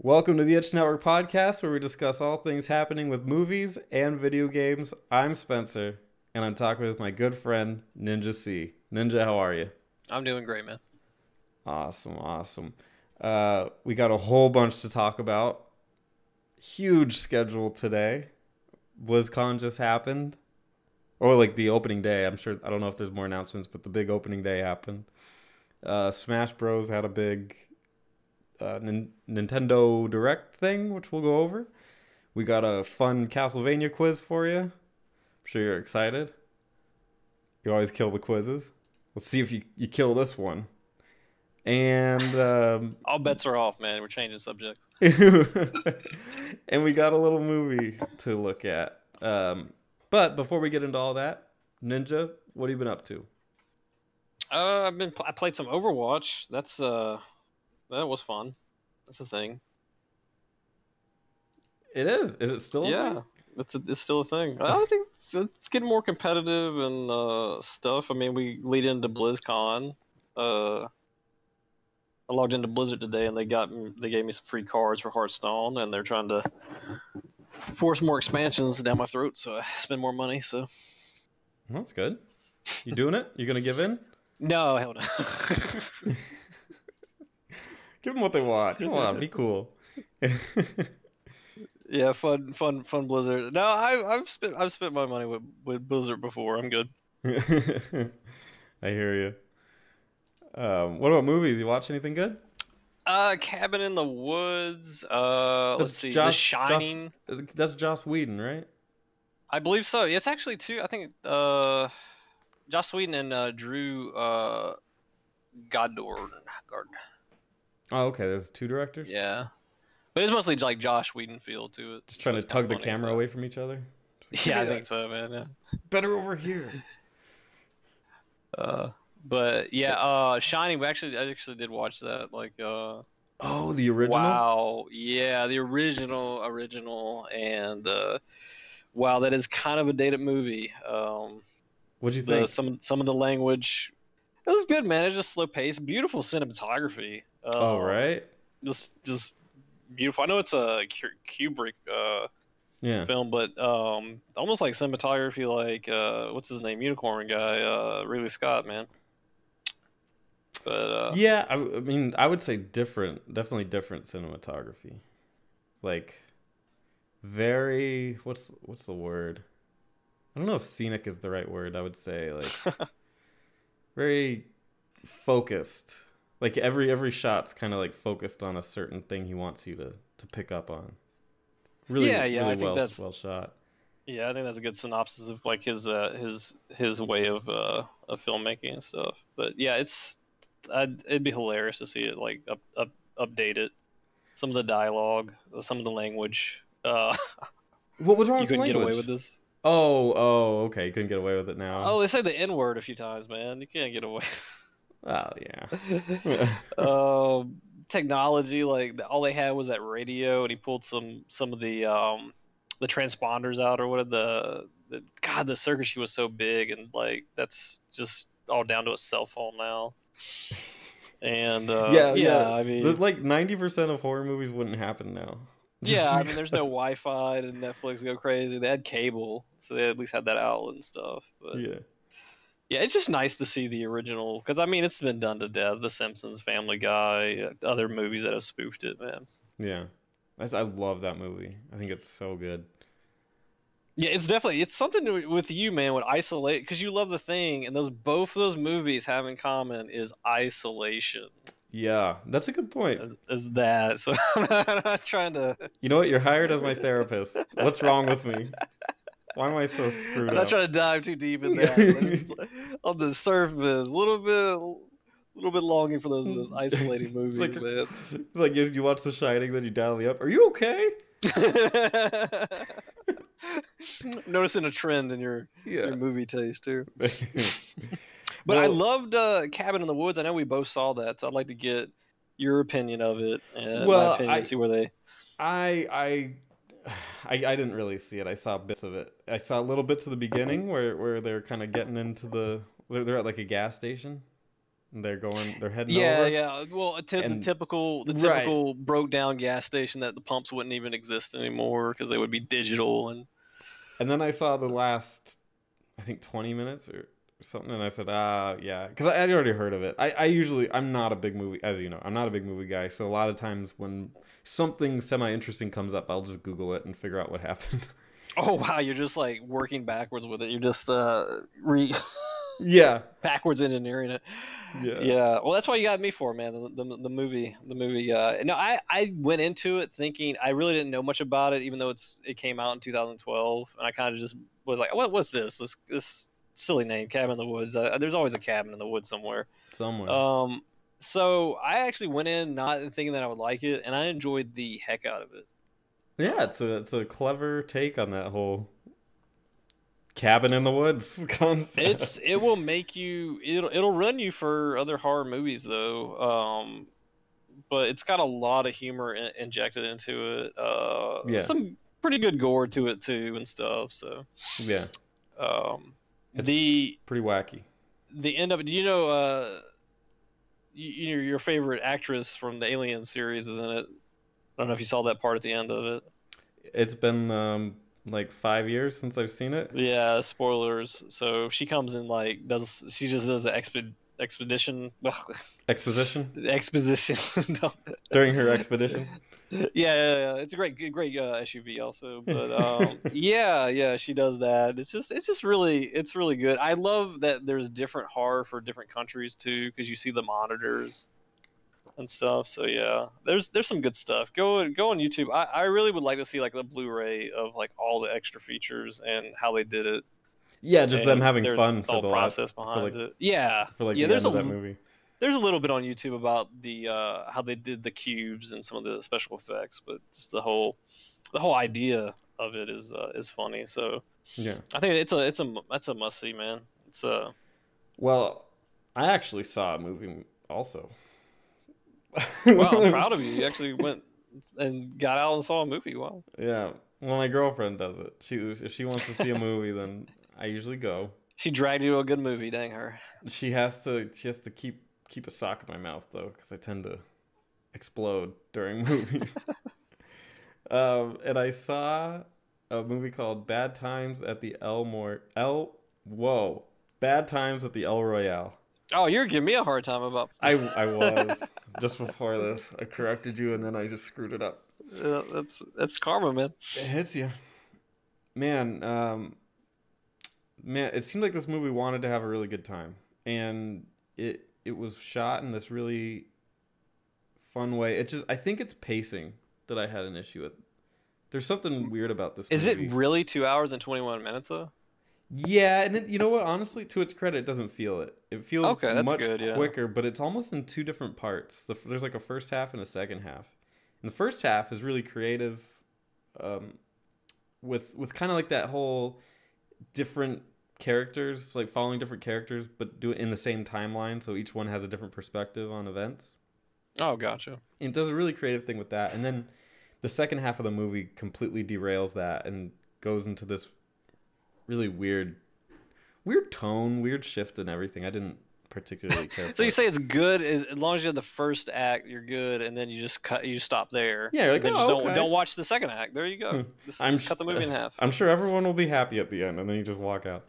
Welcome to the Itch Network podcast, where we discuss all things happening with movies and video games. I'm Spencer, and I'm talking with my good friend Ninja C. Ninja, how are you? I'm doing great, man. Awesome. We got a whole bunch to talk about. Huge schedule today. BlizzCon just happened, or like the opening day. I don't know if there's more announcements, but the big opening day happened. Smash Bros had a big Nintendo Direct thing, which we'll go over. We got a fun Castlevania quiz for you. I'm sure you're excited. You always kill the quizzes. Let's see if you kill this one. And all bets are off, man. We're changing subjects. and we got a little movie to look at. But before we get into all that, Ninja, what have you been up to? I played some Overwatch. That was fun. That's a thing. It is. Is it still a thing? It's still a thing. I think it's getting more competitive and stuff. I mean, we lead into BlizzCon. I logged into Blizzard today, and they gave me some free cards for Hearthstone, and they're trying to force more expansions down my throat, so I spend more money. So well, that's good. You doing it? You gonna give in? No, hell no. Give them what they want. Come on, be cool. Yeah, fun Blizzard. No, I've spent my money with Blizzard before. I'm good. I hear you. What about movies? You watch anything good? Cabin in the Woods. Let's see. The Shining. That's Joss Whedon, right? I believe so. Yeah, it's actually two. I think Joss Whedon and Drew Goddard. Oh, okay. There's two directors. Yeah, but it's mostly like Josh Whedon feel to it. Just trying to tug the camera away from each other. Yeah, I think so, man. Yeah. Better over here. But yeah, Shining. I actually did watch that. Like, oh, the original. Wow, yeah, the original, and wow, that is kind of a dated movie. What'd you think? Some of the language, it was good, man. It's just slow paced, beautiful cinematography. Oh right. Just beautiful. I know it's a Kubrick film, but almost like cinematography, like what's his name, Unicorn guy, Ridley Scott, man. But yeah, I mean, I would say definitely different cinematography. Like very what's the word? I don't know if scenic is the right word. I would say like very focused. Like every shot's kind of like focused on a certain thing he wants you to pick up on. Really, really I think that's well shot. Yeah, I think that's a good synopsis of like his way of filmmaking and stuff. But yeah, it'd be hilarious to see it like updated. Some of the dialogue, some of the language. What was wrong with the language? You couldn't get away with this. Oh, okay. You couldn't get away with it now. Oh, they say the N word a few times, man. You can't get away. Oh yeah. Technology, like all they had was that radio, and he pulled some of the transponders out, or what the circuitry was so big, and like that's just all down to a cell phone now. And yeah, I mean, like 90% of horror movies wouldn't happen now. Yeah, I mean, there's no Wi-Fi, and Netflix go crazy. They had cable, so they at least had that outlet and stuff. But yeah, it's just nice to see the original, because I mean, it's been done to death. The Simpsons, Family Guy, other movies that have spoofed it, man. Yeah, I love that movie. I think it's so good. Yeah, it's something with you, man. With isolate, because you love The Thing, and both of those movies have in common is isolation. Yeah, that's a good point. Is that so? I'm not trying to. You know what? You're hired as my therapist. What's wrong with me? Why am I so screwed up? I'm not trying to dive too deep in that. Just, on the surface, a little bit longing for those isolating movies, it's like, man. It's like you watch The Shining, then you dial me up. Are you okay? Noticing a trend in your movie taste too. But I loved Cabin in the Woods. I know we both saw that, so I'd like to get your opinion of it and my opinion. See where they. I didn't really see it. I saw bits of it. I saw little bits of the beginning where they're kind of getting into they're at like a gas station. And they're heading Yeah, over, yeah. Well, and the right. typical broke down gas station that the pumps wouldn't even exist anymore because they would be digital and. And then I saw the last, I think 20 minutes or something, and I said, yeah, because I'd already heard of it. I'm not a big movie, as you know, I'm not a big movie guy. So a lot of times when something semi interesting comes up, I'll just Google it and figure out what happened. Oh wow, you're just like working backwards with it. You're just Yeah, backwards engineering it. yeah, Yeah, well, that's why you got me for, man. The movie. No, I went into it thinking I really didn't know much about it, even though it came out in 2012, and I kind of just was like, what's this? This silly name, Cabin in the Woods. There's always a cabin in the woods somewhere. somewhere. Um, so I actually went in not thinking that I would like it, and I enjoyed the heck out of it. Yeah, it's a clever take on that whole cabin in the woods concept. It will make you it'll run you for other horror movies though. But it's got a lot of humor injected into it. Yeah, Some pretty good gore to it too and stuff. So yeah, um, it's the pretty wacky. the end of it. Do you know your favorite actress from the Alien series is in it? I don't know if you saw that part at the end of it. It's been like 5 years since I've seen it. Yeah, spoilers. So she comes in like she just does an expedition Exposition exposition. during her expedition. Yeah. It's a great SUV also, but yeah, she does that. It's really good. I love that there's different horror for different countries too, because you see the monitors and stuff. So yeah, there's some good stuff. Go on YouTube. I really would like to see like the Blu-ray of like all the extra features and how they did it Yeah, just them and having their fun for thought the last process for behind like it. Yeah, for like yeah. the end of that movie. There's a little bit on YouTube about the how they did the cubes and some of the special effects, but just the whole idea of it is funny. So Yeah. I think that's a must see, man. It's Well, I actually saw a movie also. wow, I'm proud of you. You actually went and got out and saw a movie. Wow. Yeah. Well, my girlfriend does it. If she wants to see a movie, then I usually go. She dragged you to a good movie, dang her. She has to keep a sock in my mouth though, because I tend to explode during movies. And I saw a movie called Bad Times at the Bad Times at the El Royale. Oh, you're giving me a hard time about. I was just before this. I corrected you and then I just screwed it up. That's karma, man. It hits you, man. Man, it seemed like this movie wanted to have a really good time, and it was shot in this really fun way. I think it's pacing that I had an issue with. There's something weird about this Is movie. it really 2 hours and 21 minutes though? Yeah, and you know what? Honestly, to its credit, it doesn't feel it. It feels Okay, that's much good, yeah. quicker, but it's almost in two different parts. There's like a first half and a second half. And the first half is really creative, with kind of like that whole different characters, like following different characters, but do it in the same timeline, so each one has a different perspective on events. Oh, gotcha. It does a really creative thing with that, and then the second half of the movie completely derails that and goes into this really weird tone, weird shift and everything. I didn't particularly care for. So you it. say it's good as long as you have the first act, you're good, and then you stop there. Yeah, you're like, then just okay. don't watch the second act. There you go. Just cut the movie in half. I'm sure everyone will be happy at the end, and then you just walk out.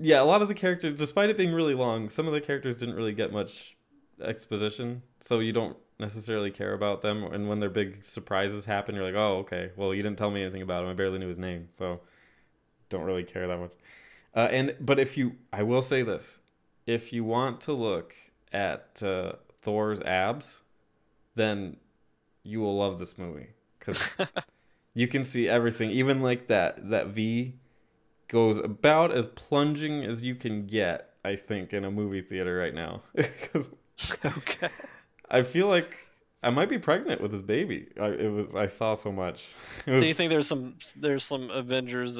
Yeah, a lot of the characters, despite it being really long, some of the characters didn't really get much exposition, so you don't necessarily care about them. And when their big surprises happen, you're like, oh, okay, well, you didn't tell me anything about him. I barely knew his name, so don't really care that much. But I will say this, if you want to look at Thor's abs, then you will love this movie, because you can see everything, even like that V goes about as plunging as you can get, I think, in a movie theater right now. Okay. I feel like I might be pregnant with this baby. I saw so much. So you think there's some Avengers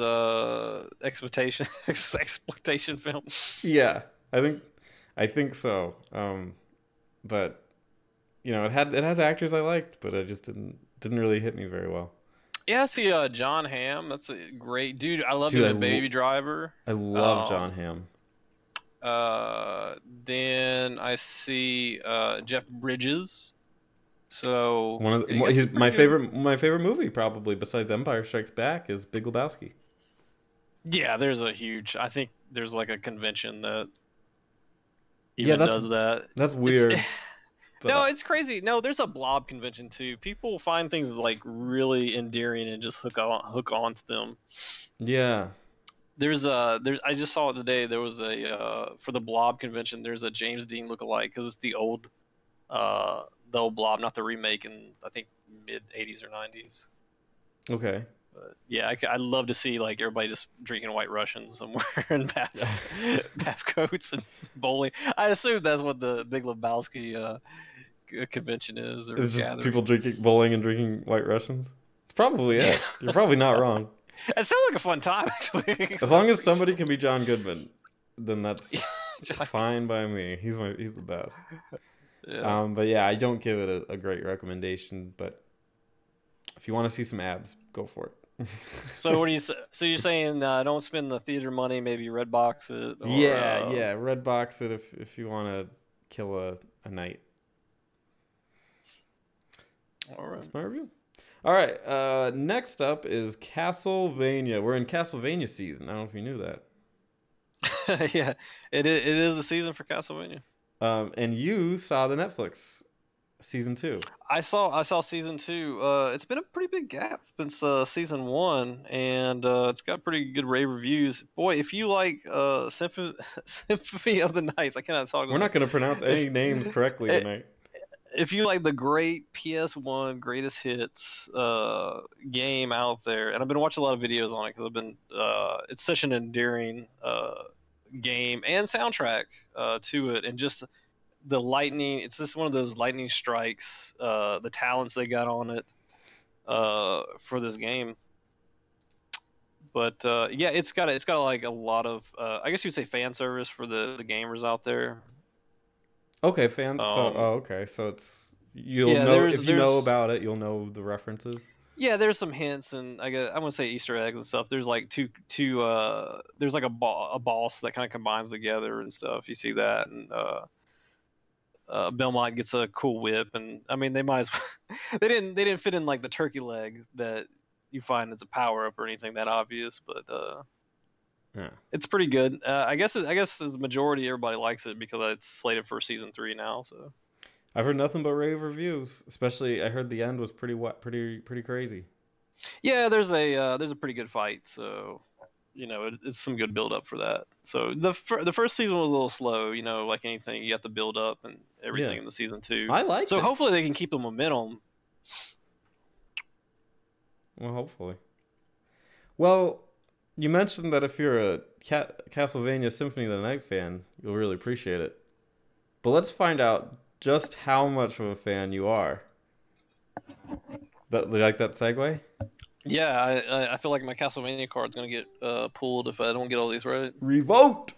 exploitation film? Yeah, I think so. But it had actors I liked, but it just didn't really hit me very well. Yeah, I see John Hamm. That's a great dude. I love Dude, him in Baby Driver. I love John Hamm. Then I see Jeff Bridges. So One of yeah, you got he's some pretty good. my favorite movie probably besides Empire Strikes Back is Big Lebowski. Yeah, there's a huge. I think there's like a convention that Yeah, even does that. that's It's weird, but no, it's crazy. No, there's a blob convention too. People find things like really endearing and just hook on to them. yeah. There's I just saw it today. There was a for the blob convention. There's a James Dean lookalike because it's the old blob, not the remake in I think mid '80s or '90s. Okay. But yeah, I'd love to see like everybody just drinking White Russians and wearing bath coats and bowling. I assume that's what the Big Lebowski convention is or It's just people gathering. drinking bowling and drinking White Russians. It's probably Yeah, it. You're probably not wrong. it sounds like a fun time actually. As long as somebody can be John Goodman, then that's John- fine by me. He's the best. yeah. But yeah, I don't give it a great recommendation. But if you want to see some abs, go for it. So what do you say? So you're saying don't spend the theater money, maybe red box it or Yeah. Red box it if you want to kill a night. all right. That's my review. All right. Next up is Castlevania. We're in Castlevania season. I don't know if you knew that. Yeah, it is the season for Castlevania. And you saw the Netflix season 2. I saw season 2. It's been a pretty big gap since season 1, and it's got pretty good rave reviews. Boy, if you like Symphony of the Nights, I cannot talk. We're not going to pronounce any names correctly if, tonight. if you like the great PS1 greatest hits game out there, and I've been watching a lot of videos on it because I've been it's such an endearing game and soundtrack to it, and just the lightning. It's just one of those lightning strikes. The talents they got on it for this game. But yeah, it's got like a lot of I guess you'd say fan service for the gamers out there. Okay, okay. So it's you'll Yeah, know if you know there's about it, you'll know the references. yeah, there's some hints and I want to say Easter eggs and stuff. There's like two there's like a boss that kind of combines together and stuff. You see that and Belmont gets a cool whip and I mean they might as well they didn't fit in like the turkey leg that you find as a power up or anything that obvious, but Yeah. it's pretty good. I guess as a majority everybody likes it because it's slated for season 3 now. So I've heard nothing but rave reviews. Especially, I heard the end was pretty crazy. yeah, there's a pretty good fight. So you know it's some good build up for that. So the first season was a little slow. You know, like anything, you have to build up and everything Yeah, in the season 2. I liked So it. hopefully they can keep the momentum. Well, hopefully. Well, you mentioned that if you're a Castlevania Symphony of the Night fan, you'll really appreciate it. But let's find out just how much of a fan you are. That like that segue? Yeah, I feel like my Castlevania card's gonna get pulled if I don't get all these right. Revoked.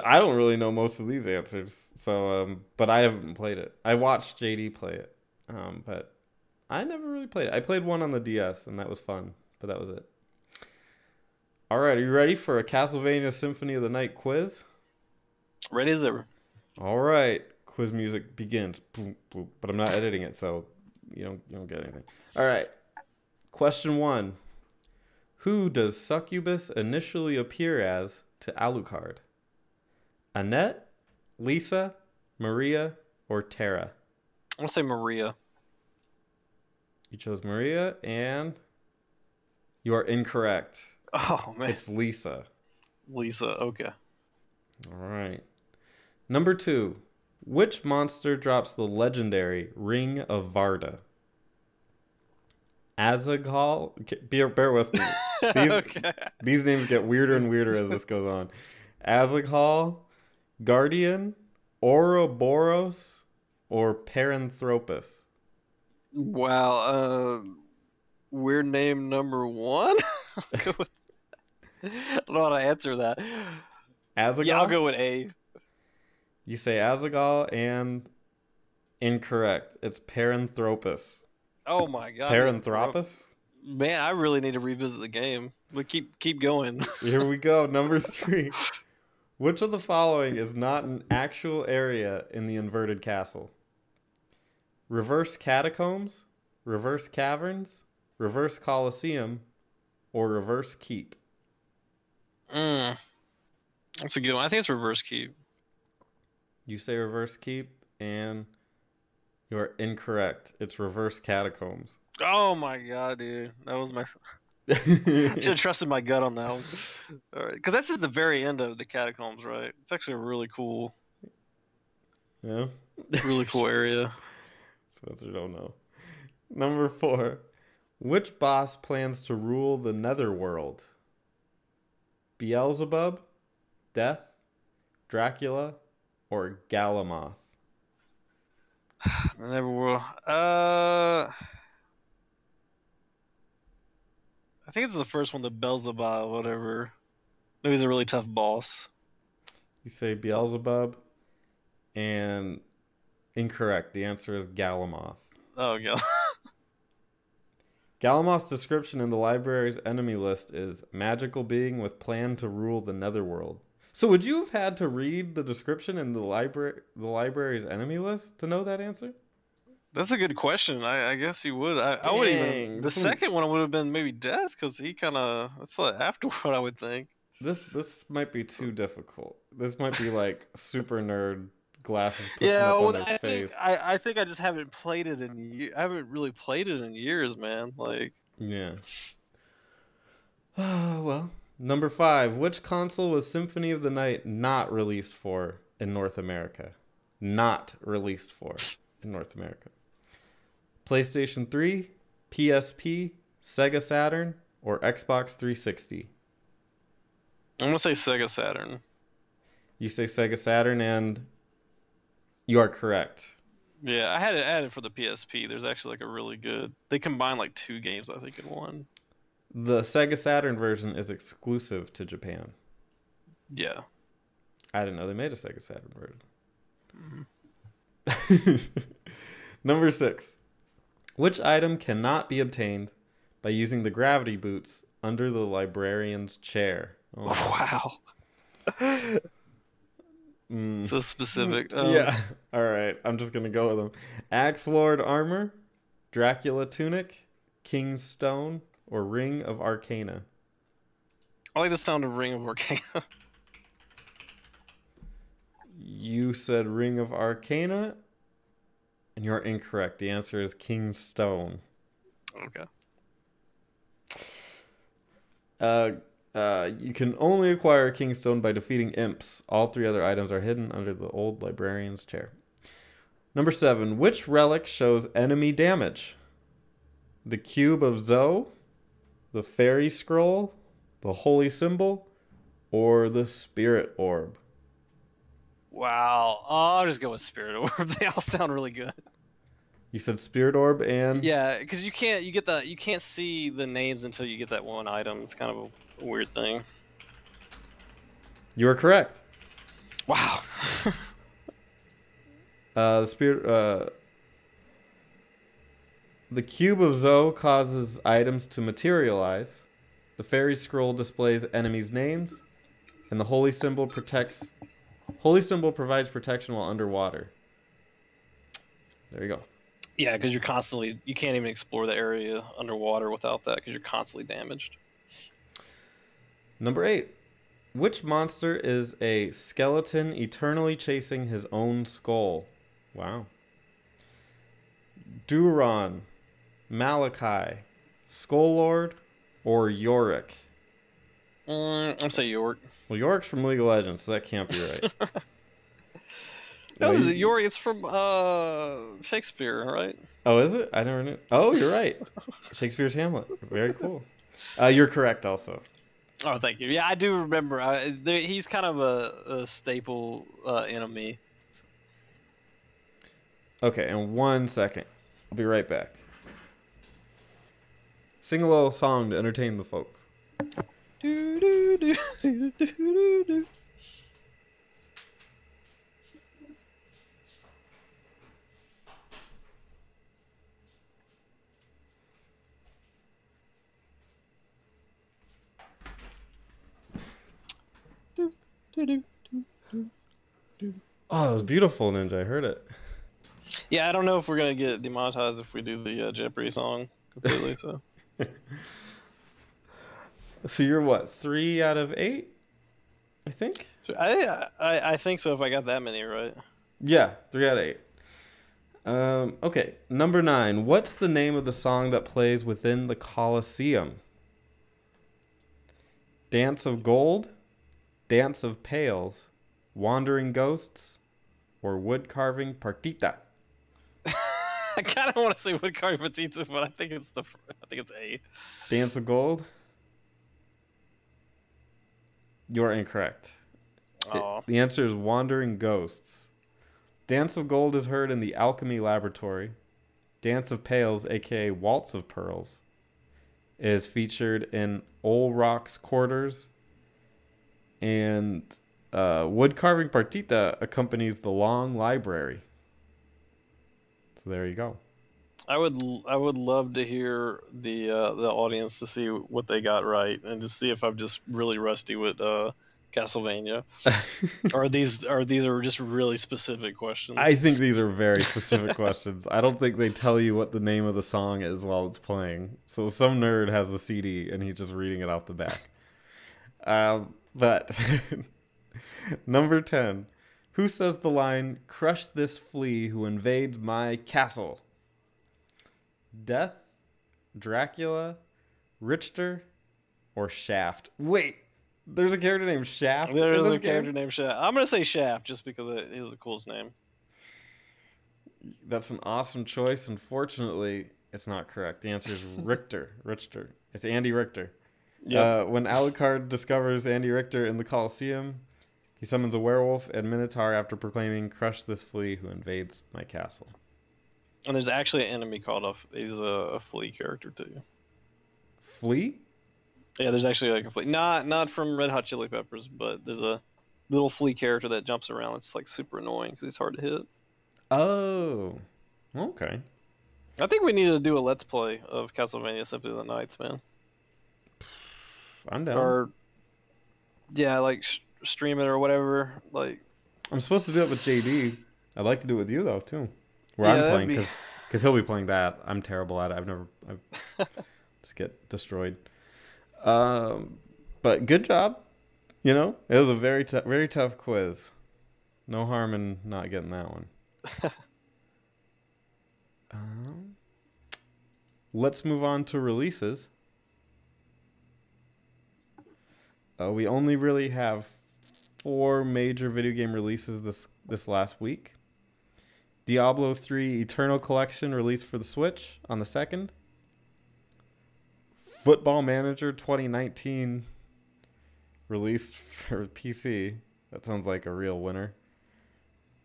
I don't really know most of these answers, so but I haven't played it. I watched JD play it, but I never really played it. I played one on the DS, and that was fun, but that was it. All right, are you ready for a Castlevania Symphony of the Night quiz? Ready as ever. All right, quiz music begins. Boom, boom. But I'm not editing it, so you don't get anything. All right, question 1: Who does Succubus initially appear as to Alucard? Annette, Lisa, Maria, or Tara? I'm gonna say Maria. You chose Maria, and you are incorrect. Oh man, It's Lisa. Lisa. Okay. All right. Number 2. Which monster drops the legendary Ring of Varda? Azaghal. Bear with me. Okay. These names get weirder and weirder as this goes on. Azaghal, Guardian, Ouroboros, or Paranthropus? Wow. Weird name number 1. I don't know how to answer that. Azaghal? Yeah, I'll go with A. You say Azaghal, and incorrect. It's Paranthropus. Oh my god. Paranthropus? Man, I really need to revisit the game. But keep going. Here we go. Number 3. Which of the following is not an actual area in the inverted castle? Reverse catacombs, reverse caverns, reverse coliseum, or reverse keep? Mm, that's a good one. I think it's reverse keep. You say reverse keep, and you are incorrect. It's reverse catacombs. Oh my god, dude. That was my. Should have trusted my gut on that one. All right, because that's at the very end of the catacombs, right? It's actually a Yeah. really cool area. Spencer don't know. Number 4. Which boss plans to rule the netherworld? Beelzebub, Death, Dracula, or Galamoth? The Neverwheel. I think it's the first one, the Beelzebub, whatever. Maybe he's a really tough boss. You say Beelzebub, and incorrect. The answer is Galamoth. Oh god. Galamoth's description in the library's enemy list is magical being with plan to rule the netherworld. So would you have had to read the description in the library's enemy list to know that answer? That's a good question. I guess you would. I would even. The second one would have been maybe Death, because he kind of. That's like afterward, I would think. This might be too difficult. This might be like super nerd glasses Yeah, up well, on their face. I think I just haven't played it I haven't really played it in years, man. Like. Yeah. Well, number 5. Which console was Symphony of the Night not released for in North America? Not released for in North America. PlayStation 3, PSP, Sega Saturn, or Xbox 360? I'm gonna say Sega Saturn. You say Sega Saturn, and you are correct. Yeah, I had it added for the PSP. There's actually like a really good. They combine like 2 games, I think, in one. The Sega Saturn version is exclusive to Japan. Yeah. I didn't know they made a Sega Saturn version. Mm-hmm. Number 6. Which item cannot be obtained by using the gravity boots under the librarian's chair? Oh. Wow. So specific. Yeah. All right. I'm just going to go with them. Axe Lord Armor, Dracula Tunic, King's Stone, or Ring of Arcana? I like the sound of Ring of Arcana. You said Ring of Arcana, and you're incorrect. The answer is King's Stone. Okay. You can only acquire King's Stone by defeating imps. All 3 other items are hidden under the old librarian's chair. Number 7. Which relic shows enemy damage? The Cube of Zoe, the Fairy Scroll, the Holy Symbol, or the Spirit Orb? Wow. I'll just go with Spirit Orb. They all sound really good. You said Spirit Orb and... Yeah, because you can't see the names until you get that one item. It's kind of a weird thing. You are correct. Wow. The Cube of Zoe causes items to materialize. The Fairy Scroll displays enemies' names, and the Holy Symbol provides protection while underwater. There you go. Yeah, because you can't even explore the area underwater without that, because you're constantly damaged. Number 8. Which monster is a skeleton eternally chasing his own skull? Wow. Duron, Malachi, Skull Lord, or Yorick? I'm say York. Well, Yorick's from League of Legends, so that can't be right. No, Yorick, it's from Shakespeare, right? Oh, is it? I never knew. Oh, you're right. Shakespeare's Hamlet. Very cool. You're correct also. Oh, thank you. Yeah, I do remember. He's kind of a staple enemy. Okay, in 1 second. I'll be right back. Sing a little song to entertain the folks. Do, do, do, do, do, do, do. Do, do, do, Oh, that was beautiful, Ninja. I heard it. Yeah, I don't know if we're gonna get demonetized if we do the Jeopardy song completely. So So you're what, 3 out of 8? I think. I think so if I got that many right. Yeah, 3 out of 8. Okay, number 9. What's the name of the song that plays within the Colosseum? Dance of Gold, Dance of Pails, Wandering Ghosts, or Wood Carving Partita? I kind of want to say woodcarving petita, but I think it's A. Dance of Gold? You're incorrect. Oh, The answer is Wandering Ghosts. Dance of Gold is heard in the Alchemy Laboratory. Dance of Pails, aka Waltz of Pearls, is featured in Old Rock's Quarters. And Wood Carving Partita accompanies the Long Library. So there you go. I would love to hear the audience to see what they got right and to see if I'm just really rusty with Castlevania, or these are just really specific questions. I think these are very specific questions. I don't think they tell you what the name of the song is while it's playing. So some nerd has the CD and he's just reading it off the back. But number 10. Who says the line, "Crush this flea who invades my castle"? Death, Dracula, Richter, or Shaft? Wait, there's a character named Shaft. There's a character named Shaft. I'm gonna say Shaft just because it is the coolest name. That's an awesome choice. Unfortunately, it's not correct. The answer is Richter. Richter. It's Andy Richter. Yep. When Alucard discovers Andy Richter in the Colosseum, he summons a werewolf and minotaur after proclaiming, "Crush this flea who invades my castle." And there's actually an enemy called he's a flea character too. Flea? Yeah, there's actually like a flea. Not from Red Hot Chili Peppers, but there's a little flea character that jumps around. It's like super annoying because it's hard to hit. Oh, okay. I think we need to do a let's play of Castlevania Symphony of the Nights, man. I'm down. Or yeah, like stream it or whatever. Like I'm supposed to do it with JD. I'd like to do it with you though too. Where I'm playing because he'll be playing that. I'm terrible at it. I just get destroyed. But good job. You know, it was a very tough quiz. No harm in not getting that one. Let's move on to releases. We only really have 4 major video game releases this last week. Diablo 3 Eternal Collection released for the Switch on the 2nd. Football Manager 2019 released for PC. That sounds like a real winner.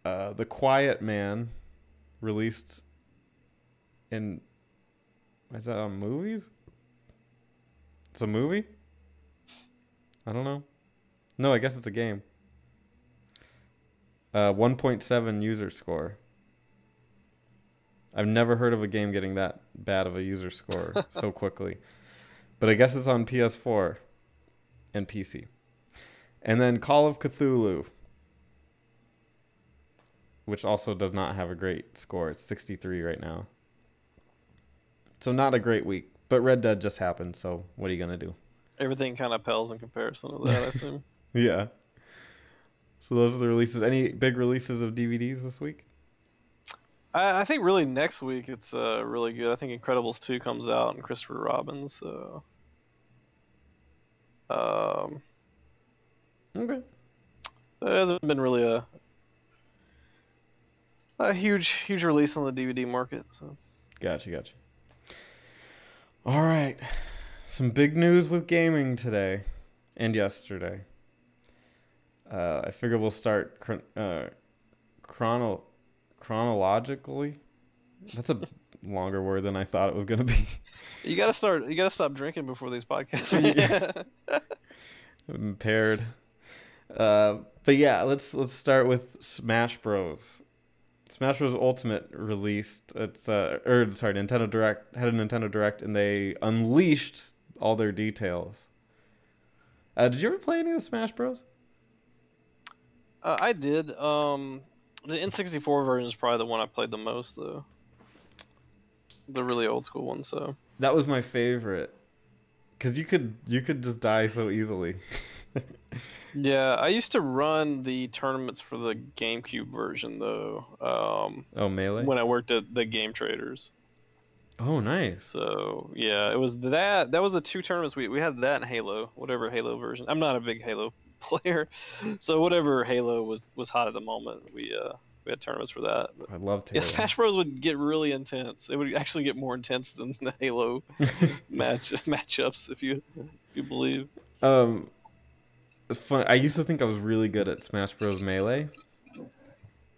The Quiet Man released in... Is that on movies? It's a movie? I don't know. No, I guess it's a game. 1.7 user score. I've never heard of a game getting that bad of a user score so quickly. But I guess it's on PS4 and PC. And then Call of Cthulhu, which also does not have a great score. It's 63 right now. So not a great week. But Red Dead just happened, so what are you going to do? Everything kind of pales in comparison to that, I assume. Yeah. So those are the releases. Any big releases of DVDs this week? I think really next week it's really good. I think Incredibles 2 comes out and Christopher Robin. So, okay. There hasn't been really a huge release on the DVD market. So. Gotcha. All right. Some big news with gaming today and yesterday. I figure we'll start chronologically. That's a longer word than I thought it was going to be. You gotta stop drinking before these podcasts. I'm impaired. But yeah, let's start with Smash Bros. Smash Bros. Ultimate released. Nintendo Direct had a Nintendo Direct, and they unleashed all their details. Did you ever play any of the Smash Bros? I did. The N64 version is probably the one I played the most, though. The really old school one. So. That was my favorite. Cause you could just die so easily. Yeah, I used to run the tournaments for the GameCube version though. Oh, Melee? When I worked at the Game Traders. Oh, nice. So yeah, it was that. That was the two tournaments we had, that and Halo, whatever Halo version. I'm not a big Halo player, so whatever Halo was hot at the moment, we had tournaments for that. But, I loved yeah, Halo. Smash Bros would get really intense. It would actually get more intense than the Halo matchups, if you believe. It's fun. I used to think I was really good at Smash Bros. Melee,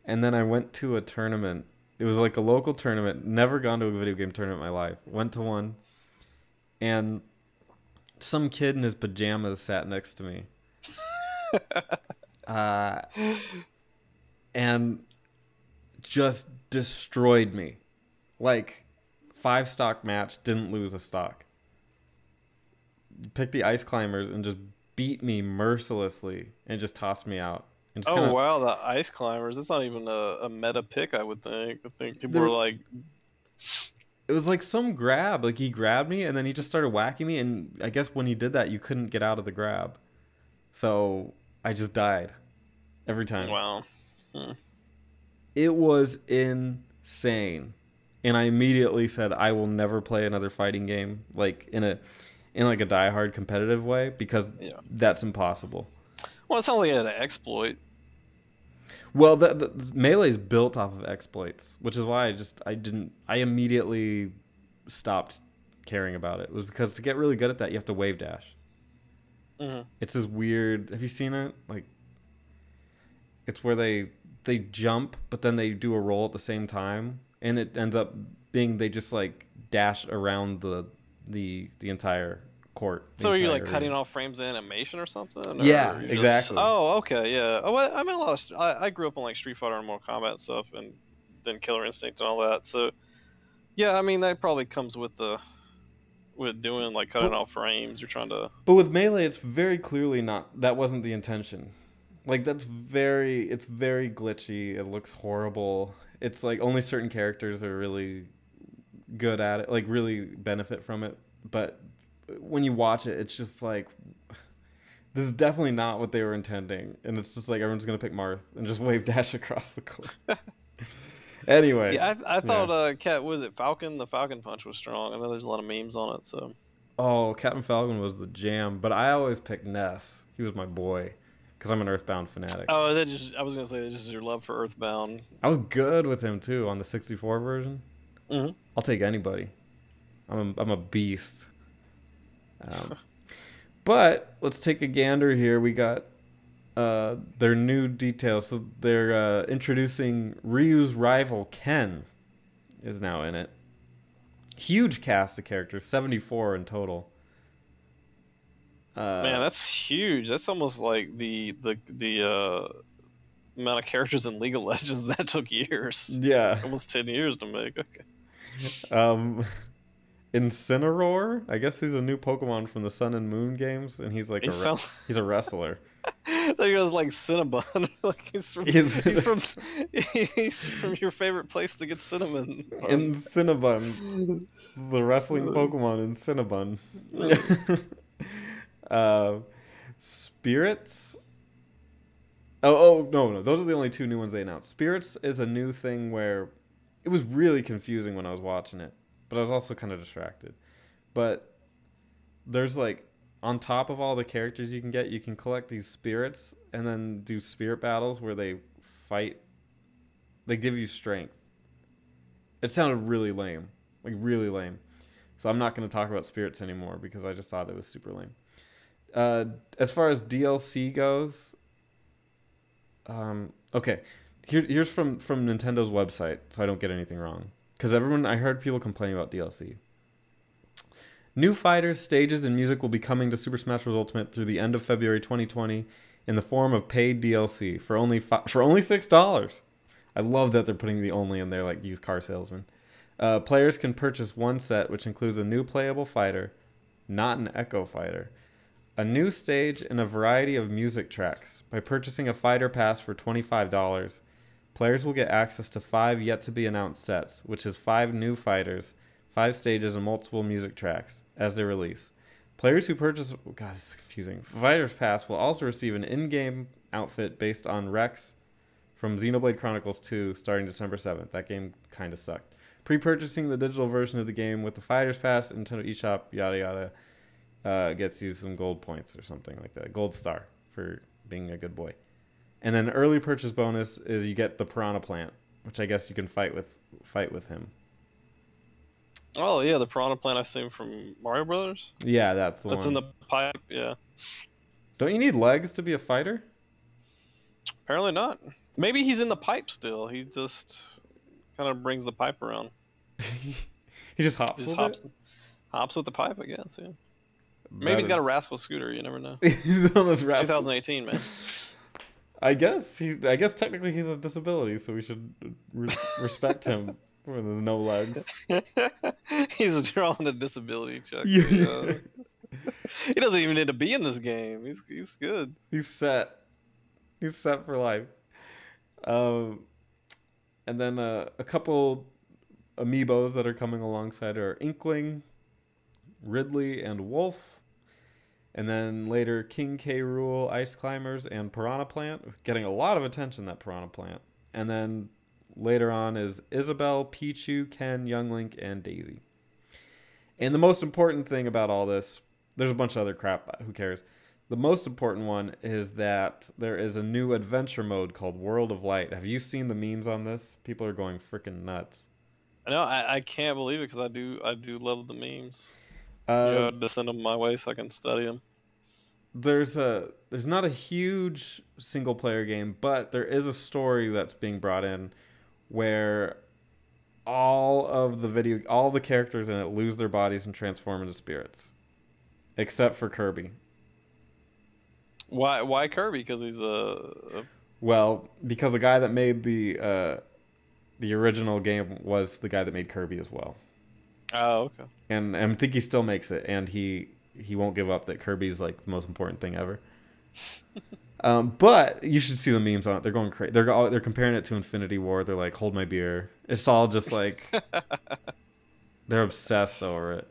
and then I went to a tournament. It was like a local tournament. Never gone to a video game tournament in my life. Went to one, and some kid in his pajamas sat next to me. And just destroyed me. Like, 5-stock match, didn't lose a stock. Picked the Ice Climbers and just beat me mercilessly and just tossed me out. And just Oh kinda, wow, the Ice Climbers. That's not even a meta pick, I would think. I think people were like, it was like some grab. Like, he grabbed me and then he just started whacking me. And I guess when he did that, you couldn't get out of the grab. So I just died every time. wow. It was insane. And I immediately said, I will never play another fighting game like in like a diehard competitive way, because that's impossible. Well, it sounds like it had an exploit. Well, the Melee is built off of exploits, which is why I immediately stopped caring about it. It was because to get really good at that, you have to wave dash. Mm-hmm. It's this weird. Have you seen it? Like, it's where they jump, but then they do a roll at the same time, and it ends up being they just like dash around the entire court. So are you like arena. cutting off frames of animation or something? Or Yeah, you're exactly. Oh, okay, yeah. Oh, well, I mean, I grew up on like Street Fighter and Mortal Kombat stuff, and then Killer Instinct and all that. So, yeah, I mean that probably comes with doing like cutting off frames. You're trying to. But with Melee, it's very clearly not. That wasn't the intention. Like, it's very glitchy. It looks horrible. It's like only certain characters are really good at it, like really benefit from it. But when you watch it, it's just like, this is definitely not what they were intending. And it's just like everyone's gonna pick Marth and just wave dash across the court. Anyway, Yeah, I thought Cat was it Falcon? The Falcon Punch was strong. I know there's a lot of memes on it. So. Oh, Captain Falcon was the jam, but I always picked Ness. He was my boy, because I'm an Earthbound fanatic. Oh, is that just? I was gonna say that's just your love for Earthbound. I was good with him too on the 64 version. Mm-hmm. I'll take anybody. I'm a beast. But let's take a gander here. We got their new details. So they're introducing Ryu's rival Ken is now in it. Huge cast of characters, 74 in total. Man, that's huge. That's almost like the amount of characters in League of Legends that took years. Yeah, Almost 10 years to make. Okay. Incineroar, I guess he's a new Pokemon from the Sun and Moon games, and he's like he's a wrestler. I thought he was like Cinnabon. Like he's from your favorite place to get cinnamon. In Cinnabon, the wrestling Pokemon in Cinnabon. Spirits. Oh no, those are the only two new ones they announced. Spirits is a new thing where it was really confusing when I was watching it, but I was also kind of distracted. But there's like, on top of all the characters you can collect these spirits and then do spirit battles where they fight. They give you strength. It sounded really lame, like really lame. So I'm not going to talk about spirits anymore because I just thought it was super lame. As far as DLC goes, okay, here's from Nintendo's website, so I don't get anything wrong. Because I heard people complaining about DLC. New fighters, stages, and music will be coming to Super Smash Bros. Ultimate through the end of February 2020 in the form of paid DLC for only $6. I love that they're putting the only in there like used car salesman. Players can purchase one set, which includes a new playable fighter, not an Echo fighter, A new stage and a variety of music tracks. By purchasing a fighter pass for $25, players will get access to 5 yet-to-be-announced sets, which is 5 new fighters, 5 stages, and multiple music tracks as they release. Players who purchase... Oh God, this is confusing. Fighter's Pass will also receive an in-game outfit based on Rex from Xenoblade Chronicles 2 starting December 7th. That game kind of sucked. Pre-purchasing the digital version of the game with the Fighter's Pass, Nintendo eShop, yada yada, gets you some gold points or something like that. Gold star for being a good boy. And then early purchase bonus is you get the Piranha Plant, which I guess you can fight with him. Oh yeah, the Piranha Plant I assume from Mario Brothers. Yeah, that's That's one. in the pipe. Yeah. Don't you need legs to be a fighter? Apparently not. Maybe he's in the pipe still. He just kind of brings the pipe around. He just hops. He just with hops with the pipe, I guess. Yeah. it? Maybe he's got a rascal scooter. You never know. He's on this It's rascal. 2018, man. I guess technically he's a disability, so we should respect him when there's no legs. He's drawing a disability check. Yeah. He doesn't even need to be in this game. He's good. He's set. He's set for life. And then a couple amiibos that are coming alongside are Inkling, Ridley, and Wolf. And then later, King K. Rool, Ice Climbers, and Piranha Plant. Getting a lot of attention, that Piranha Plant. And then later on is Isabelle, Pichu, Ken, Young Link, and Daisy. And the most important thing about all this, there's a bunch of other crap, who cares? The most important one is that there is a new adventure mode called World of Light. Have you seen the memes on this? People are going freaking nuts. No, I can't believe it because I do love the memes. You have to send them my way so I can study them. There's not a huge single player game, but there is a story that's being brought in where all the characters in it lose their bodies and transform into spirits, except for Kirby. Why Kirby? Because he's Well, because the guy that made the original game was the guy that made Kirby as well. Oh, okay. And I think he still makes it, and he won't give up that Kirby's like the most important thing ever. But you should see the memes on it. They're going crazy. They're comparing it to Infinity War. They're like, hold my beer. It's all just like they're obsessed over it.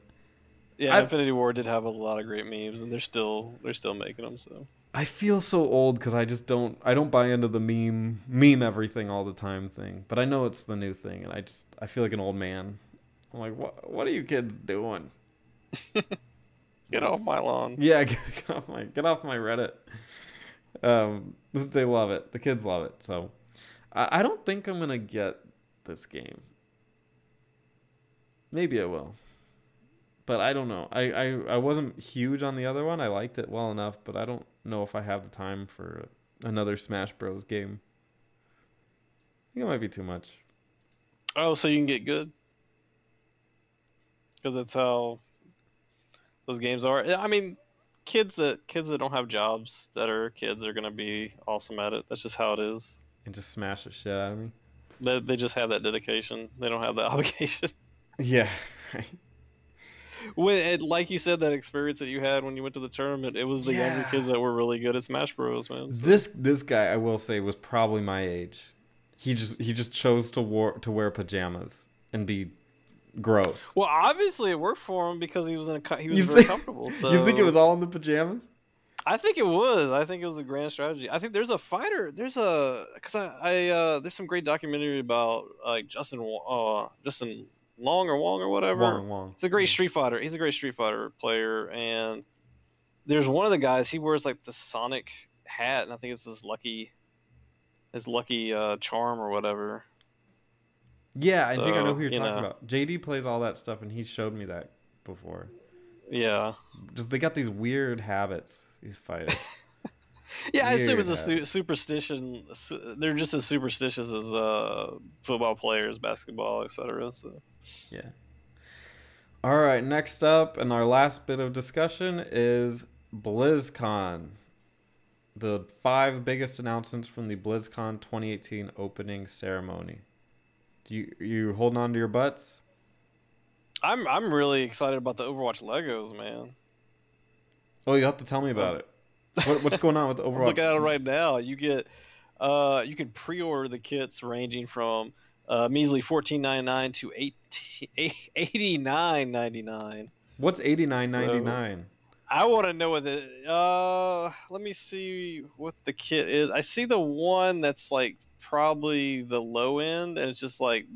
Yeah, Infinity War did have a lot of great memes, and they're still making them. So I feel so old because I don't buy into the meme everything all the time thing. But I know it's the new thing, and I feel like an old man. I'm like, what are you kids doing? Get off my lawn. Yeah, get off my Reddit. They love it. The kids love it. So I don't think I'm gonna get this game. Maybe I will, but I don't know. I wasn't huge on the other one. I liked it well enough, but I don't know if I have the time for another Smash Bros. Game. I think it might be too much. Oh, so you can get good? Because that's how those games are. I mean, kids that don't have jobs that are kids are gonna be awesome at it. That's just how it is. And just smash the shit out of me. They just have that dedication. They don't have that obligation. Yeah, right. Like you said, that experience that you had when you went to the tournament, it was the younger kids that were really good at Smash Bros. Man. So. This guy, I will say, was probably my age. He just chose to wear pajamas and be gross. Well, obviously it worked for him because he was very comfortable. So you think it was all in the pajamas? I think it was. I think it was a grand strategy. I think there's a fighter. There's there's some great documentary about like Justin Long or Wong or whatever. Wong. He's a great Street Fighter. He's a great Street Fighter player, and there's one of the guys. He wears like the Sonic hat, and I think it's his lucky charm or whatever. Yeah, I think I know who you're talking about. JD plays all that stuff, and he showed me that before. Yeah. Just they got these weird habits, these fighters. Yeah, I assume it's a superstition. They're just as superstitious as football players, basketball, etc. So. Yeah. All right, next up, and our last bit of discussion is BlizzCon. The 5 biggest announcements from the BlizzCon 2018 opening ceremony. You holding on to your butts? I'm really excited about the Overwatch Legos, man. Oh, you have to tell me about it. What's going on with I'm looking at it Overwatch? right now. You can pre-order the kits ranging from measly 14.99 to 89.99. What's 89.99? So I want to know what the let me see what the kit is. I see the one that's like probably the low end, and it's just like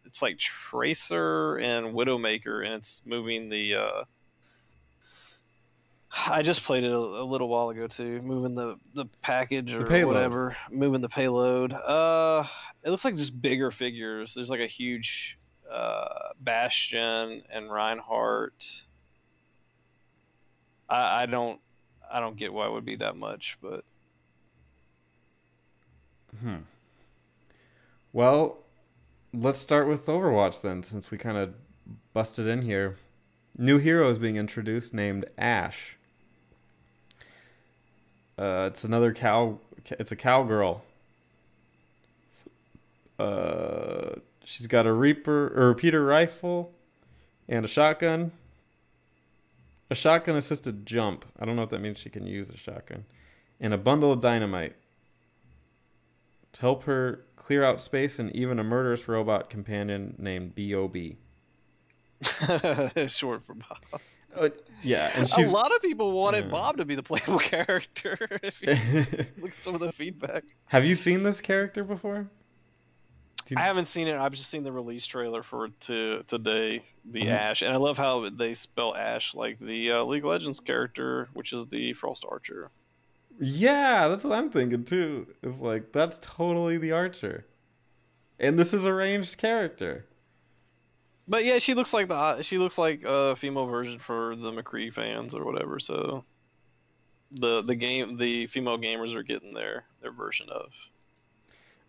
it's like Tracer and Widowmaker, and it's moving the I just played it a little while ago too, moving the package The or payload. whatever, moving the payload. It looks like just bigger figures. There's like a huge Bastion and Reinhardt. I don't get why it would be that much, but Hmm. Well, let's start with Overwatch then, since we kind of busted in here. New hero is being introduced named Ashe. It's another cow. It's a cowgirl. She's got a repeater rifle and a shotgun. A shotgun assisted jump. I don't know if that means she can use a shotgun. And a bundle of dynamite to help her clear out space, and even a murderous robot companion named Bob. short for Bob. Yeah, and A she's. lot of people wanted uh, Bob to be the playable character. If you look at some of the feedback. Have you seen this character before? I haven't seen it. I've just seen the release trailer for today, the Um, Ash, and I love how they spell Ash like the League of Legends character, which is the Frost Archer. Yeah, that's what I'm thinking too. It's like that's totally the Archer, and this is a ranged character. But yeah, she looks like a female version for the McCree fans or whatever. So the female gamers are getting their version of.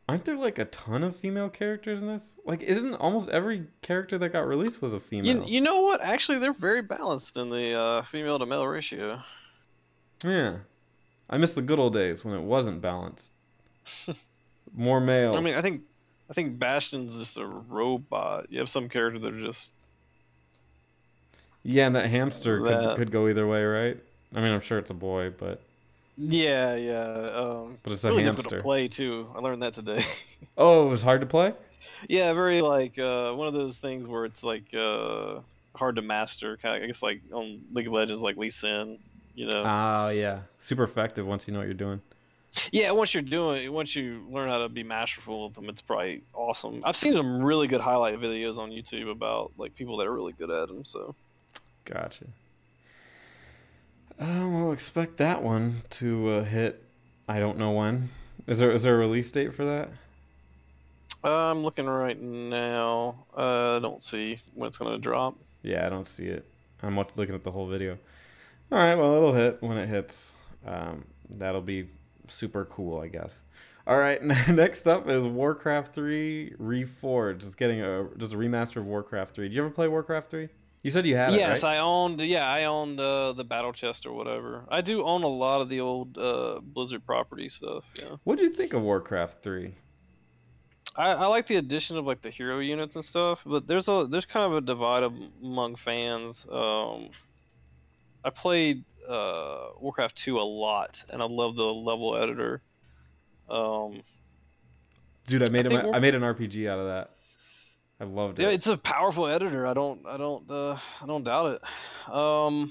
Aren't there like a ton of female characters in this? Like, isn't almost every character that got released was a female? You know what? Actually, they're very balanced in the female to male ratio. Yeah, I miss the good old days when it wasn't balanced. More I males. mean, I think Bastion's just a robot. You have some characters that are just Yeah, and that hamster could that. could go either way, right? I mean, I'm sure it's a boy, Yeah, yeah. it's a Really difficult to hamster. play too. I learned that today. Oh, it was hard to play. Yeah, very like one of those things where it's like hard to master. Kind of, I guess like on League of Legends, like Lee Sin. You know. Ah, yeah, super effective once you know what you're doing. Yeah, once you learn how to be masterful with them, it's probably awesome. I've seen some really good highlight videos on YouTube about like people that are really good at them. So Gotcha. We'll expect that one to hit. I don't know when. Is there a release date for that? I'm looking right now. I don't see when it's gonna drop. Yeah, I don't see it. I'm looking at the whole video. All right, well, it'll hit when it hits. That'll be super cool, I guess. All right, next up is Warcraft 3 Reforged. It's getting just a remaster of Warcraft 3. Did you ever play Warcraft 3? You said you had it, Yes, right? I owned. Yeah, I owned the battle chest or whatever. I do own a lot of the old Blizzard property stuff. Yeah, What did you think of Warcraft 3? I like the addition of like the hero units and stuff, but there's kind of a divide among fans. I played Warcraft 2 a lot, and I love the level editor. Um, Dude, I think I made an RPG out of that. I loved yeah, it. it's a powerful editor. I don't doubt it.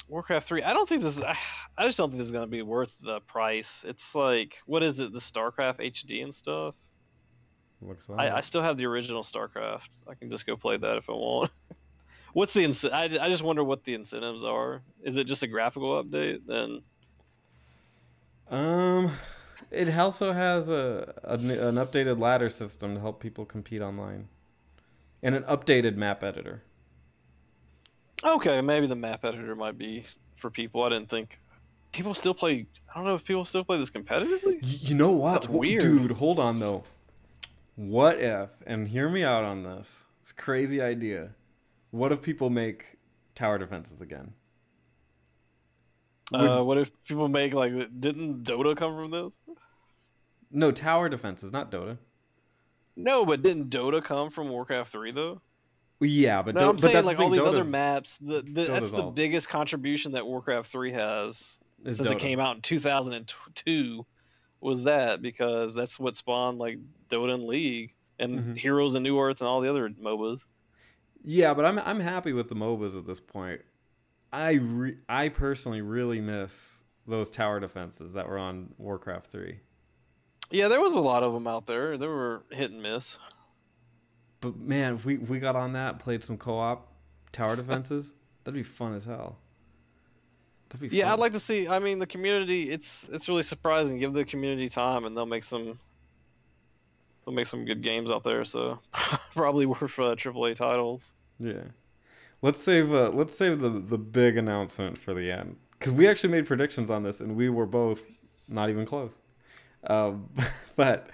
Warcraft 3. I don't think this. I just don't think this is gonna be worth the price. It's like, what is it? The StarCraft HD and stuff. Looks I like. still have the original StarCraft. I can just go play that if I want. What's the I just wonder what the incentives are. Is it just a graphical update? Then Um, it also has an updated ladder system to help people compete online, and an updated map editor. okay, maybe the map editor might be for people. I didn't think people still play. I don't know if people still play this competitively. You know what? That's weird. Dude, hold on though. What if, and hear me out on this, it's a crazy idea. What if people make tower defenses again? What if people make like? Didn't Dota come from this? No, tower defenses, not Dota. No, but didn't Dota come from Warcraft 3 though? Yeah, but No, I'm but saying that's the like all thing. these other Dota's maps. That's Dota's the all biggest contribution that Warcraft 3 has is since it Dota. came out in 2002 was that because that's what spawned like Dota and League and Hmm. Heroes and New Earth and all the other MOBAs. Yeah, but I'm happy with the MOBAs at this point. I personally really miss those tower defenses that were on Warcraft 3. Yeah, there was a lot of them out there. They were hit and miss. But man, if we got on that, played some co-op tower defenses, that'd be fun as hell. That'd be Yeah, I'd fun. like to see. I mean, the community. It's really surprising. Give the community time, and they'll make some good games out there. So probably worth AAA titles. Yeah. Let's save the big announcement for the end because we actually made predictions on this and we were both not even close. Um, but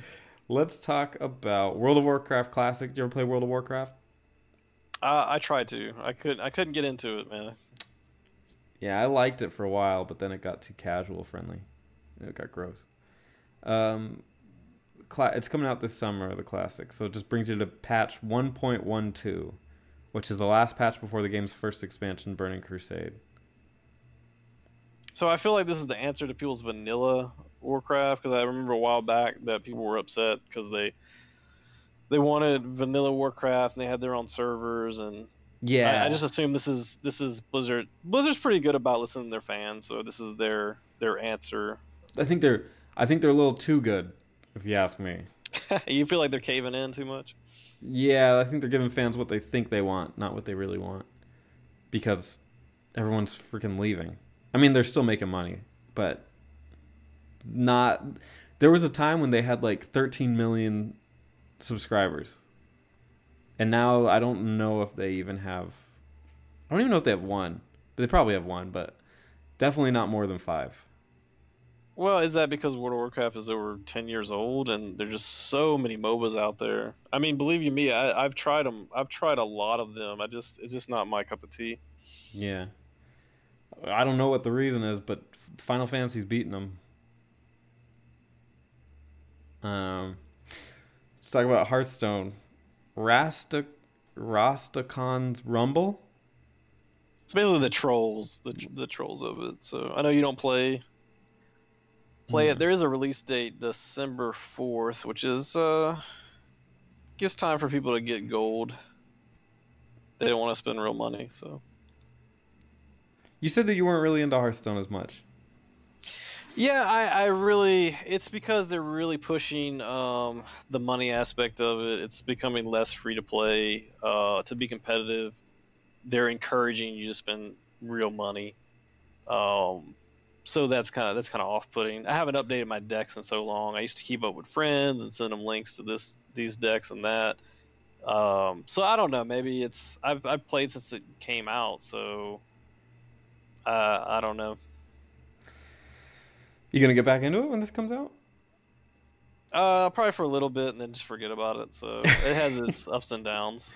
let's talk about World of Warcraft Classic. Did you ever play World of Warcraft? I tried to. I couldn't get into it, man. Yeah, I liked it for a while, but then it got too casual friendly. It got gross. Um, it's coming out this summer, the Classic, so it just brings you to patch 1.12, which is the last patch before the game's first expansion, Burning Crusade. So I feel like this is the answer to people's vanilla Warcraft because I remember a while back that people were upset because they wanted vanilla Warcraft and they had their own servers and I Yeah, just assume this is Blizzard. Blizzard's pretty good about listening to their fans, so this is their answer. I think they're I think they're a little too good, if you ask me. You feel like they're caving in too much? Yeah, I think they're giving fans what they think they want, not what they really want, because everyone's freaking leaving. I mean, they're still making money, but not. There was a time when they had like 13 million subscribers, and now I don't know if they even have. I don't even know if they have one. They probably have one, but definitely not more than five. Well, is that because World of Warcraft is over 10 years old and there's just so many MOBAs out there? I mean, believe you me, I've tried them. I've tried a lot of them. It's just not my cup of tea. Yeah, I don't know what the reason is, but Final Fantasy's beating them. Um, let's talk about Hearthstone. Rasta Rastacon's Rumble. It's mainly the trolls, the trolls of it. So I know you don't play it. No. There is a release date, December 4th, which is gives time for people to get gold. They don't want to spend real money, so. You said that you weren't really into Hearthstone as much. Yeah, I really it's because they're really pushing the money aspect of it. It's becoming less free to play. To be competitive, they're encouraging you to spend real money. Um, so that's kind of off-putting. I haven't updated my decks in so long. I used to keep up with friends and send them links to these decks and that. So I don't know. Maybe I've played since it came out, so I don't know. You gonna get back into it when this comes out? Probably for a little bit and then just forget about it. So it has its ups and downs.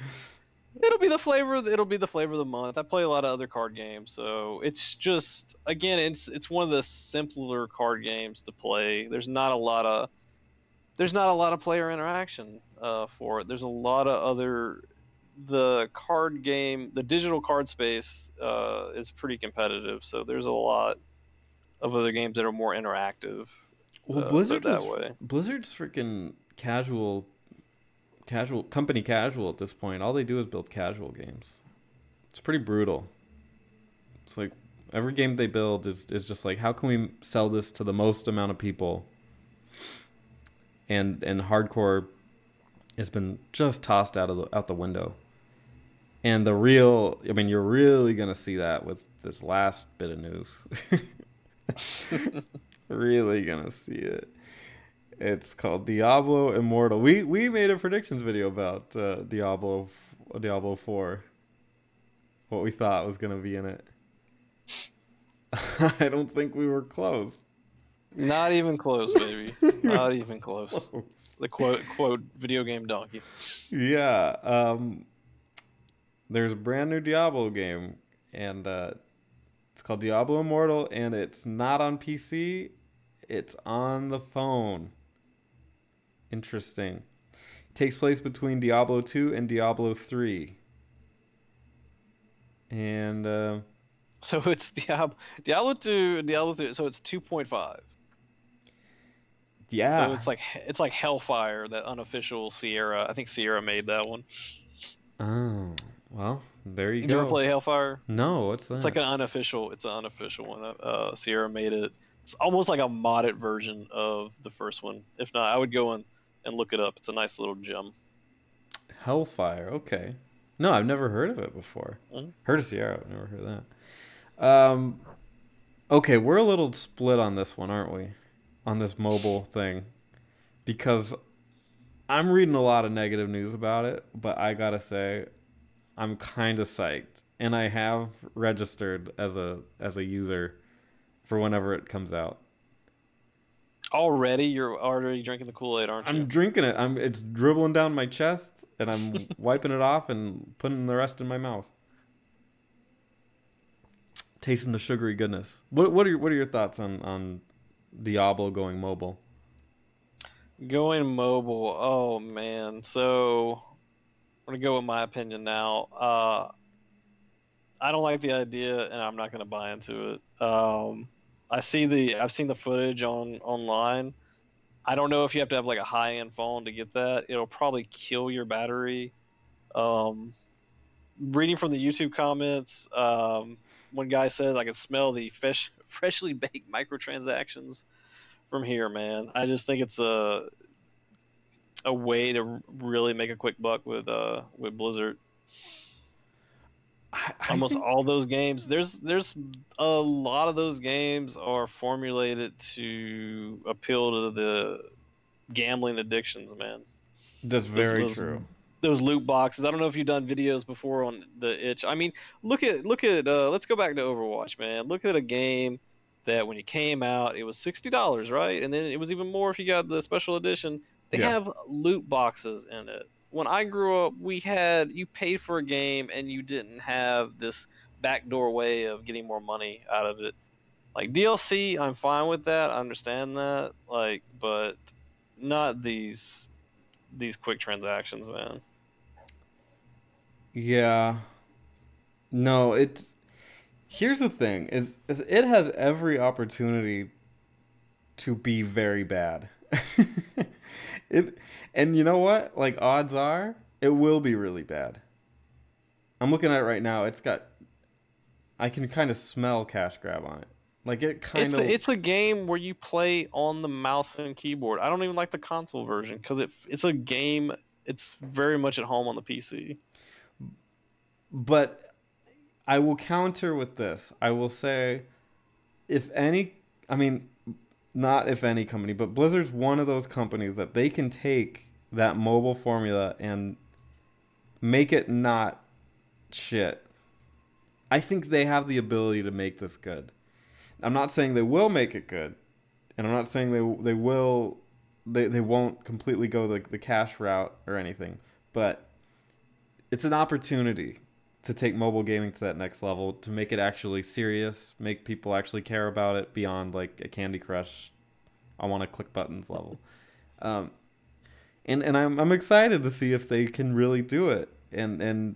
It'll be the flavor. It'll be the flavor of the month. I play a lot of other card games, so it's just again, it's one of the simpler card games to play. There's not a lot of player interaction for it. There's a lot of other the card game, the digital card space is pretty competitive. So there's a lot of other games that are more interactive. Well, Put it that way. Blizzard's freaking casual company casual at this point. All they do is build casual games. It's pretty brutal. It's like every game they build is just like how can we sell this to the most amount of people? And hardcore has been just tossed out the window. And I mean, you're really gonna see that with this last bit of news. Really gonna see it. It's called Diablo Immortal. We made a predictions video about Diablo 4. What we thought was gonna be in it. I don't think we were close. Not even close, baby. Not even close. Close. The quote video game donkey. Yeah. There's a brand new Diablo game, and it's called Diablo Immortal, and it's not on PC. It's on the phone. Interesting. It takes place between Diablo 2 and Diablo 3. And So it's Diablo 2, Diablo 3. So it's 2.5. So yeah. it's like Hellfire, that unofficial Sierra. I think Sierra made that one. Oh, well, there you Did you ever go. play Hellfire? No, what's It's like that? an unofficial. It's an unofficial one. Sierra made it. It's almost like a modded version of the first one. If not, I would go and look it up. It's a nice little gem. Hellfire. Okay. No, I've never heard of it before. Mhm. Heard of Sierra, I've never heard of that. Okay, we're a little split on this one, aren't we? On this mobile thing. Because I'm reading a lot of negative news about it, but I gotta say, I'm kind of psyched. And I have registered as a user for whenever it comes out. Already, you're already drinking the Kool-Aid, aren't I'm you? drinking it. It's dribbling down my chest, and I'm wiping it off and putting the rest in my mouth. Tasting the sugary goodness. What are your thoughts on Diablo going mobile? Going mobile. Oh man. So I'm gonna go with my opinion now. I don't like the idea, and I'm not gonna buy into it. I've seen the footage online. I don't know if you have to have like a high-end phone to get that. It'll probably kill your battery. Um, Reading from the YouTube comments, one guy said I could smell the freshly baked microtransactions from here, man. I just think it's a way to really make a quick buck with Blizzard. I Almost think all those games, there's a lot of those games are formulated to appeal to the gambling addictions, man. that's Those very those true. those loot boxes. I don't know if you've done videos before on the itch. I mean, look at let's go back to Overwatch, man. Look at a game that when it came out, it was $60, right? And then it was even more if you got the special edition. They Yeah. have loot boxes in it. When I grew up, we had you paid for a game and you didn't have this backdoor way of getting more money out of it. Like DLC, I'm fine with that. I understand that. Like, but not these quick transactions, man. Yeah. No, it's here's the thing is it has every opportunity to be very bad. it and you know what? Like odds are it will be really bad. I'm looking at it right now. It's got I can kind of smell cash grab on it. Like it kind of It's a game where you play on the mouse and keyboard. I don't even like the console version because it's a game. It's very much at home on the PC. but I will counter with this. I will say if any I mean not if any company, but Blizzard's one of those companies that they can take that mobile formula and make it not shit. I think they have the ability to make this good. I'm not saying they will make it good, and I'm not saying they will they won't completely go the cash route or anything, but it's an opportunity to take mobile gaming to that next level, to make it actually serious, make people actually care about it beyond like a Candy Crush I want to click buttons level. Um, and I'm excited to see if they can really do it and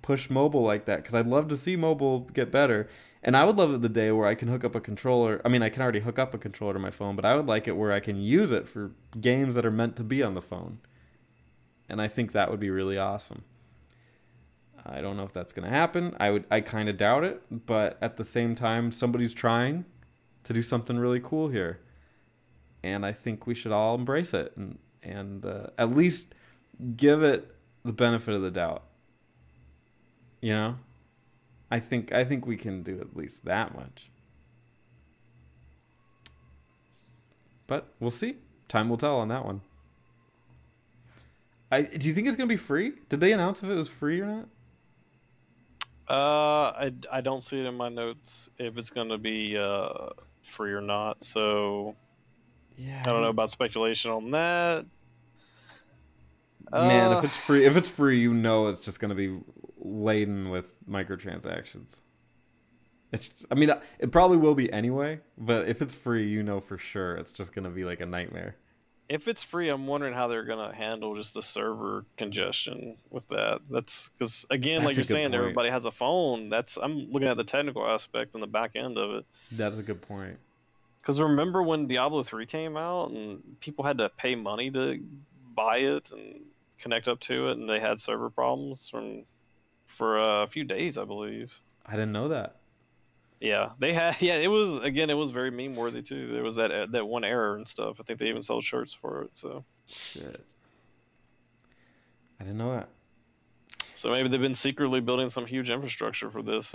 push mobile like that because I'd love to see mobile get better. And I would love it the day where I can hook up a controller. I mean, I can already hook up a controller to my phone, but I would like it where I can use it for games that are meant to be on the phone. And I think that would be really awesome. I don't know if that's going to happen. I kind of doubt it, but at the same time somebody's trying to do something really cool here. And I think we should all embrace it and at least give it the benefit of the doubt. You know? I think we can do at least that much. But we'll see. Time will tell on that one. Do you think it's gonna be free? Did they announce if it was free or not? I don't see it in my notes if it's gonna be free or not. So Yeah. I don't know about speculation on that. Man, Uh, if it's free, you know it's just gonna be laden with microtransactions. I mean, it probably will be anyway, but if it's free, you know for sure it's just gonna be like a nightmare. if it's free, I'm wondering how they're gonna handle just the server congestion with that. That's because again, like That's a you're good saying, point. everybody has a phone. That's I'm looking at the technical aspect and the back end of it. That's a good point. Because remember when Diablo 3 came out and people had to pay money to buy it and connect up to it, and they had server problems for a few days, I believe. I didn't know that. Yeah, they had. Yeah, it was again. It was very meme worthy too. There was that one error and stuff. I think they even sold shirts for it. Shit. I didn't know that. So maybe they've been secretly building some huge infrastructure for this.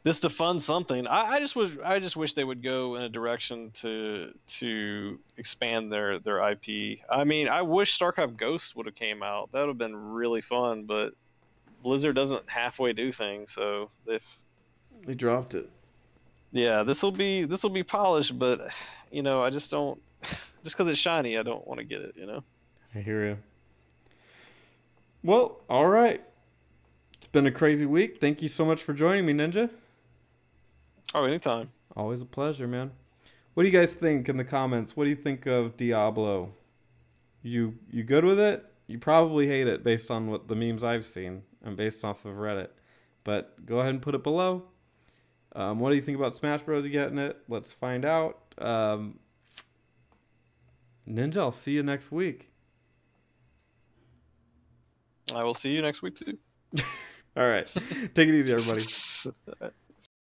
This to fund something. I just wish they would go in a direction to expand their IP. I mean, I wish StarCraft Ghost would have came out. That would have been really fun. But Blizzard doesn't halfway do things. So if They dropped it. yeah, this will be polished, but I just don't. Just because it's shiny, I don't want to get it. I hear you. Well, all right. It's been a crazy week. Thank you so much for joining me, Ninja. Oh, anytime. Always a pleasure, man. What do you guys think in the comments? What do you think of Diablo? You good with it? You probably hate it based on what the memes I've seen and based off of Reddit. But go ahead and put it below. What do you think about Smash Bros? You getting it? Let's find out. Ninja, I'll see you next week. I will see you next week too. All right. Take it easy, everybody.